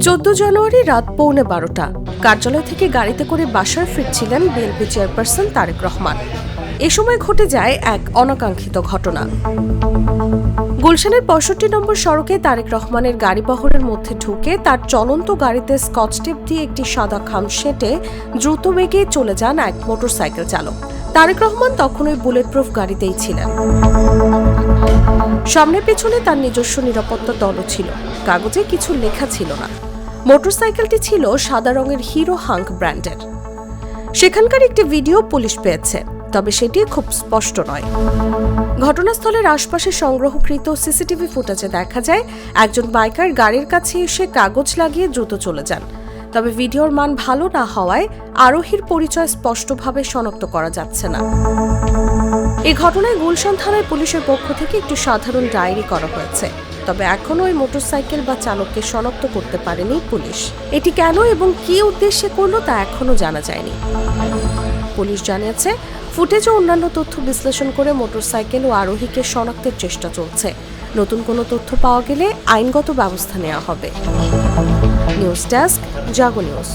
14 জানুয়ারি রাত 11:15 কার্যালয় থেকে গাড়িতে করে বাসায় ফিরছিলেন বিএনপি চেয়ারপারসন তারেক রহমান। এ সময় ঘটে যায় এক অনাকাঙ্ক্ষিত ঘটনা। গুলশানের 65 নম্বর সড়কে তারেক রহমানের গাড়িবহরের মধ্যে ঢুকে তার চলন্ত গাড়িতে স্কচ টেপ দিয়ে একটি সাদা খাম সেঁটে দ্রুত বেগে চলে যান এক মোটরসাইকেল চালক। তারেক রহমান তখন ওই বুলেটপ্রুফ গাড়িতেই ছিলেন। সামনে পেছনে তার নিজস্ব নিরাপত্তা দলও ছিল। কাগজে কিছু লেখা ছিল না। মোটরসাইকেলটি ছিল সাদা রঙের হিরো হাঙ্ক ব্র্যান্ডের। সেখানকার একটি ভিডিও পুলিশ পেয়েছে, তবে সেটি খুব স্পষ্ট নয়। ঘটনাস্থলের আশপাশে সংগ্রহকৃত সিসিটিভি ফুটেজে দেখা যায় একজন বাইকার গাড়ির কাছে এসে কাগজ লাগিয়ে দ্রুত চলে যান। তবে ভিডিওর মান ভালো না হওয়ায় আরোহীর পরিচয় স্পষ্টভাবে শনাক্ত করা যাচ্ছে না। এই ঘটনায় গুলশান থানায় পুলিশের পক্ষ থেকে একটি সাধারণ ডায়েরি করা হয়েছে। তবে এখনো ওই মোটরসাইকেল বা চালককে শনাক্ত করতে পারেনি পুলিশ। এটি কেন এবং কী উদ্দেশ্যে করলো তা এখনো জানা যায়নি। পুলিশ জানিয়েছে, ফুটেজ ও অন্যান্য তথ্য বিশ্লেষণ করে মোটরসাইকেল ও আরোহীকে শনাক্তের চেষ্টা চলছে। নতুন কোনো তথ্য পাওয়া গেলে আইনগত ব্যবস্থা নেওয়া হবে। নিউজ ডেস্ক, জাগো নিউজ।